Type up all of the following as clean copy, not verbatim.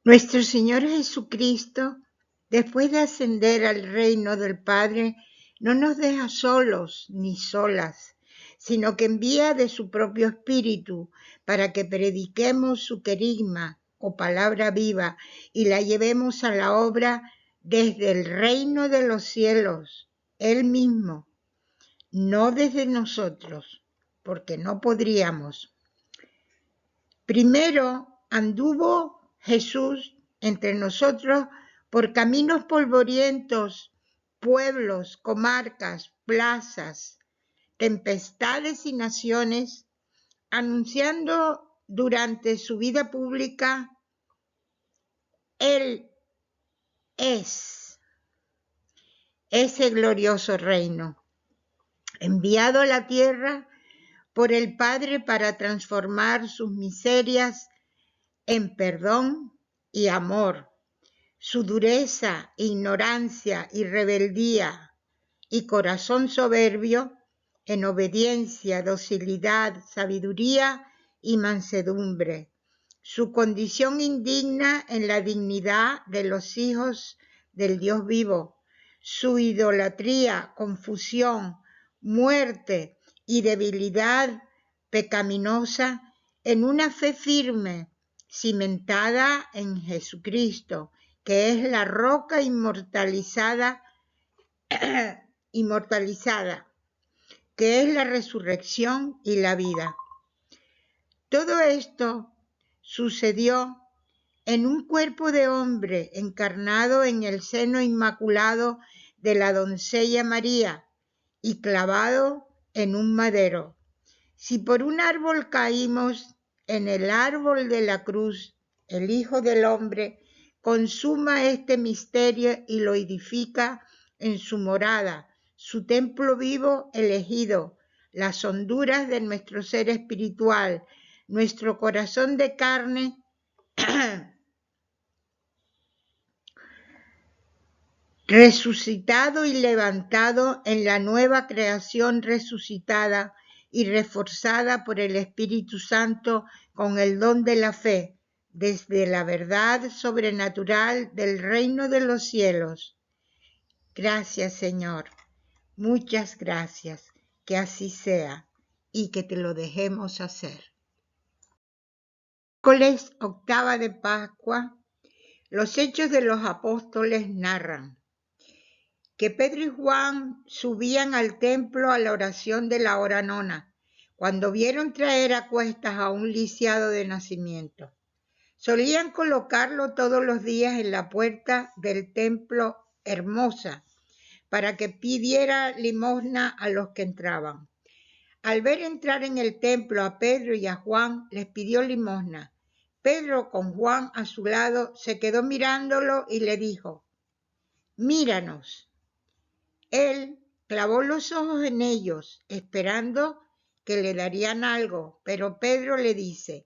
Nuestro Señor Jesucristo, después de ascender al reino del Padre, no nos deja solos ni solas, sino que envía de su propio Espíritu para que prediquemos su querigma o palabra viva y la llevemos a la obra desde el reino de los cielos, Él mismo, no desde nosotros, porque no podríamos. Primero anduvo Jesús entre nosotros por caminos polvorientos, pueblos, comarcas, plazas, tempestades y naciones, anunciando durante su vida pública, Él es ese glorioso reino, enviado a la tierra por el Padre para transformar sus miserias en perdón y amor, su dureza, ignorancia y rebeldía y corazón soberbio en obediencia, docilidad, sabiduría y mansedumbre, su condición indigna en la dignidad de los hijos del Dios vivo, su idolatría, confusión, muerte y debilidad pecaminosa en una fe firme, cimentada en Jesucristo, que es la roca inmortalizada, que es la resurrección y la vida. Todo esto sucedió en un cuerpo de hombre encarnado en el seno inmaculado de la doncella María y clavado en un madero. Si por un árbol caímos, en el árbol de la cruz, el Hijo del Hombre consuma este misterio y lo edifica en su morada, su templo vivo elegido, las honduras de nuestro ser espiritual, nuestro corazón de carne resucitado y levantado en la nueva creación resucitada y reforzada por el Espíritu Santo con el don de la fe, desde la verdad sobrenatural del reino de los cielos. Gracias, Señor. Muchas gracias. Que así sea y que te lo dejemos hacer. Miércoles, octava de Pascua. Los Hechos de los Apóstoles narran que Pedro y Juan subían al templo a la oración de la hora nona, cuando vieron traer a cuestas a un lisiado de nacimiento. Solían colocarlo todos los días en la puerta del templo hermosa, para que pidiera limosna a los que entraban. Al ver entrar en el templo a Pedro y a Juan, les pidió limosna. Pedro, con Juan a su lado, se quedó mirándolo y le dijo: «Míranos». Él clavó los ojos en ellos, esperando que le darían algo, pero Pedro le dice: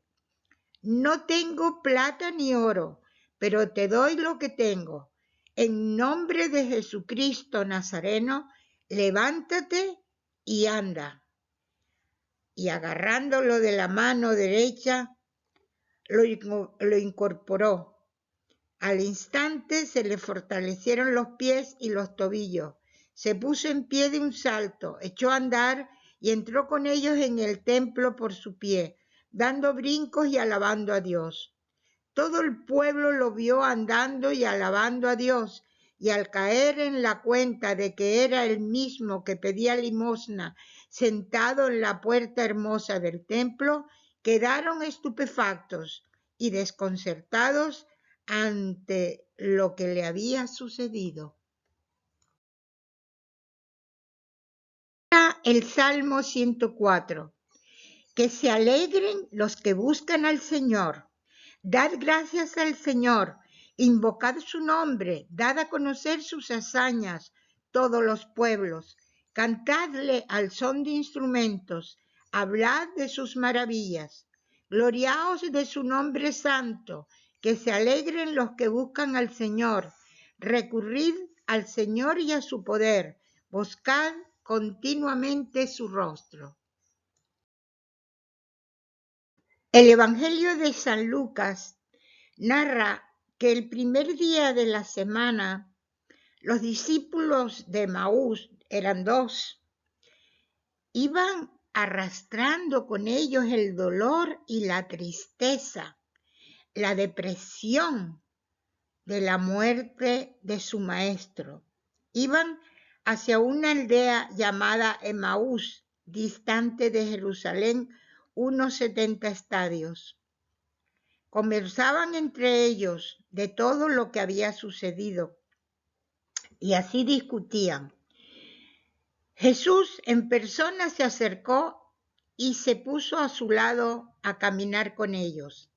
«No tengo plata ni oro, pero te doy lo que tengo. En nombre de Jesucristo Nazareno, levántate y anda». Y agarrándolo de la mano derecha, lo incorporó. Al instante se le fortalecieron los pies y los tobillos. Se puso en pie de un salto, echó a andar y entró con ellos en el templo por su pie, dando brincos y alabando a Dios. Todo el pueblo lo vio andando y alabando a Dios, y al caer en la cuenta de que era el mismo que pedía limosna sentado en la puerta hermosa del templo, quedaron estupefactos y desconcertados ante lo que le había sucedido. El Salmo 104. Que se alegren los que buscan al Señor. Dad gracias al Señor, invocad su nombre, dad a conocer sus hazañas, todos los pueblos. Cantadle al son de instrumentos, hablad de sus maravillas. Gloriaos de su nombre santo, que se alegren los que buscan al Señor. Recurrid al Señor y a su poder, buscad continuamente su rostro. El Evangelio de San Lucas narra que el primer día de la semana los discípulos de Emaús, eran 2, iban arrastrando con ellos el dolor y la tristeza, la depresión de la muerte de su maestro. Iban hacia una aldea llamada Emaús, distante de Jerusalén, unos 70 estadios. Conversaban entre ellos de todo lo que había sucedido y así discutían. Jesús en persona se acercó y se puso a su lado a caminar con ellos,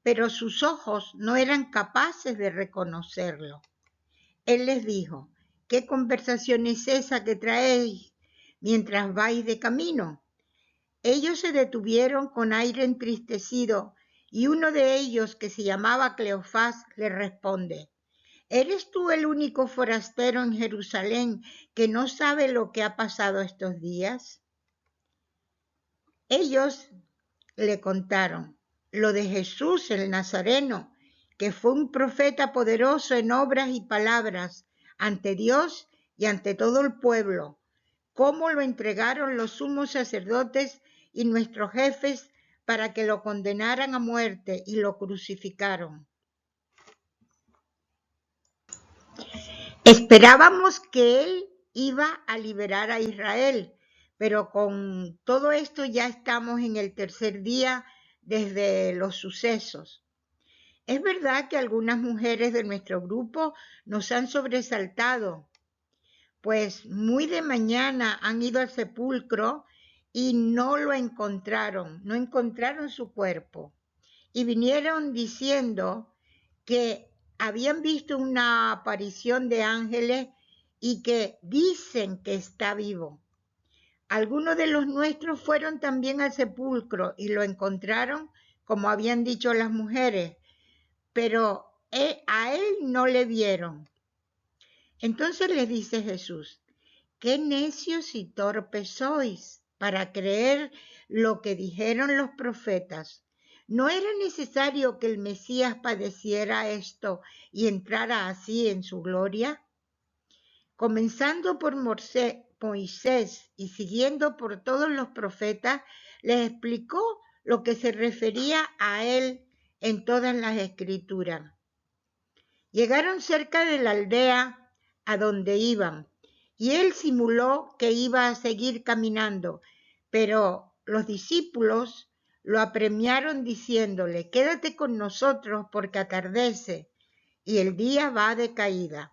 pero sus ojos no eran capaces de reconocerlo. Él les dijo: ¿qué conversación es esa que traéis mientras vais de camino? Ellos se detuvieron con aire entristecido y uno de ellos, que se llamaba Cleofás, le responde: ¿eres tú el único forastero en Jerusalén que no sabe lo que ha pasado estos días? Ellos le contaron lo de Jesús el Nazareno, que fue un profeta poderoso en obras y palabras ante Dios y ante todo el pueblo, cómo lo entregaron los sumos sacerdotes y nuestros jefes para que lo condenaran a muerte y lo crucificaron. Esperábamos que él iba a liberar a Israel, pero con todo esto ya estamos en el tercer día desde los sucesos. Es verdad que algunas mujeres de nuestro grupo nos han sobresaltado, pues muy de mañana han ido al sepulcro y no lo encontraron, no encontraron su cuerpo. Y vinieron diciendo que habían visto una aparición de ángeles y que dicen que está vivo. Algunos de los nuestros fueron también al sepulcro y lo encontraron como habían dicho las mujeres, pero a él no le vieron. Entonces les dice Jesús: qué necios y torpes sois para creer lo que dijeron los profetas. ¿No era necesario que el Mesías padeciera esto y entrara así en su gloria? Comenzando por Moisés y siguiendo por todos los profetas, les explicó lo que se refería a él en todas las escrituras. Llegaron cerca de la aldea a donde iban, y él simuló que iba a seguir caminando, pero los discípulos lo apremiaron diciéndole: quédate con nosotros porque atardece y el día va de caída.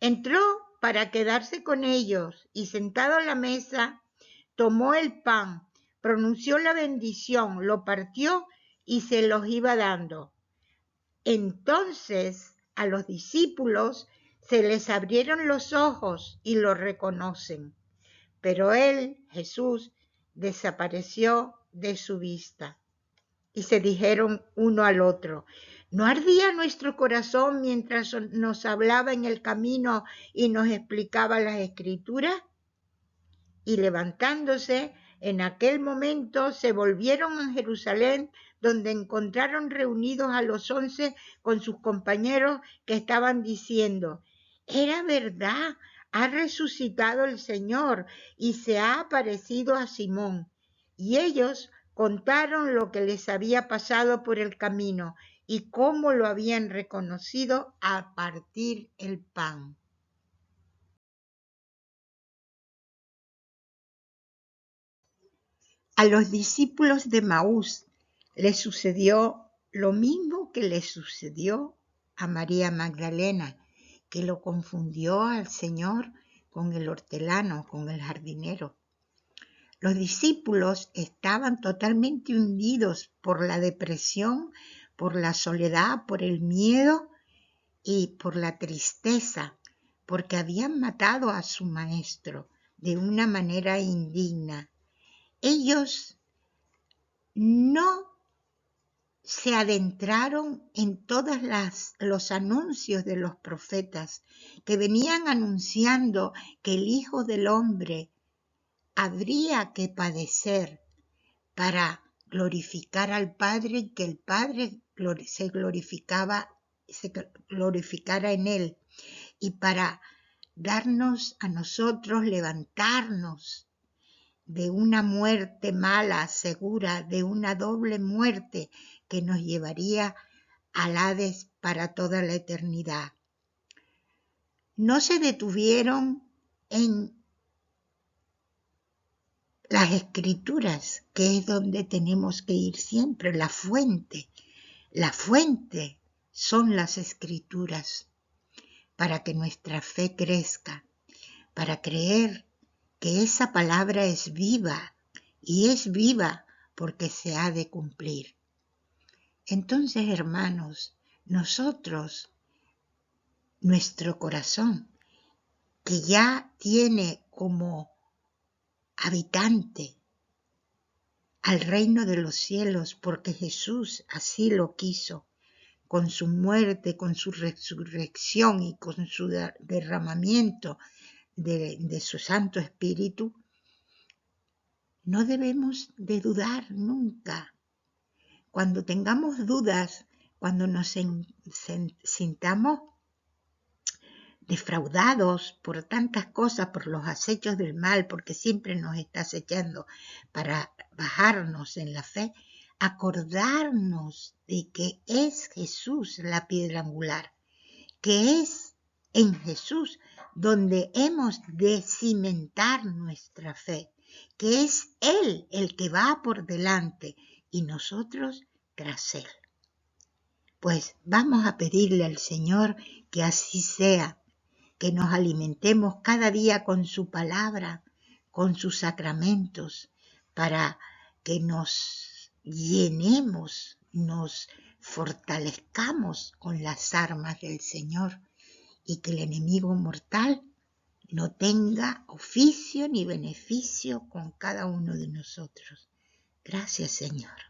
Entró para quedarse con ellos y sentado a la mesa tomó el pan, pronunció la bendición, lo partió y se los iba dando. Entonces a los discípulos se les abrieron los ojos y lo reconocen, pero él, Jesús, desapareció de su vista. Y se dijeron uno al otro: ¿no ardía nuestro corazón mientras nos hablaba en el camino y nos explicaba las Escrituras? Y levantándose, en aquel momento se volvieron a Jerusalén, donde encontraron reunidos a los 11 con sus compañeros, que estaban diciendo: era verdad, ha resucitado el Señor y se ha aparecido a Simón. Y ellos contaron lo que les había pasado por el camino y cómo lo habían reconocido al partir el pan. A los discípulos de Emaús les sucedió lo mismo que les sucedió a María Magdalena, que lo confundió al Señor con el hortelano, con el jardinero. Los discípulos estaban totalmente hundidos por la depresión, por la soledad, por el miedo y por la tristeza, porque habían matado a su maestro de una manera indigna. Ellos no se adentraron en todos los anuncios de los profetas que venían anunciando que el Hijo del Hombre habría que padecer para glorificar al Padre y que el Padre se glorificaba se glorificara en Él y para darnos a nosotros, levantarnos de una muerte mala, segura, de una doble muerte que nos llevaría al Hades para toda la eternidad. No se detuvieron en las Escrituras, que es donde tenemos que ir siempre, la fuente. La fuente son las Escrituras, para que nuestra fe crezca, para creer que esa palabra es viva, y es viva porque se ha de cumplir. Entonces, hermanos, nosotros, nuestro corazón, que ya tiene como habitante al reino de los cielos, porque Jesús así lo quiso, con su muerte, con su resurrección y con su derramamiento de su Santo Espíritu, no debemos de dudar nunca. Cuando tengamos dudas, cuando nos sintamos defraudados por tantas cosas, por los acechos del mal, porque siempre nos está acechando para bajarnos en la fe, acordarnos de que es Jesús la piedra angular, que es en Jesús donde hemos de cimentar nuestra fe, que es Él el que va por delante y nosotros tras Él. Pues vamos a pedirle al Señor que así sea, que nos alimentemos cada día con su palabra, con sus sacramentos, para que nos llenemos, nos fortalezcamos con las armas del Señor y que el enemigo mortal no tenga oficio ni beneficio con cada uno de nosotros. Gracias, Señor.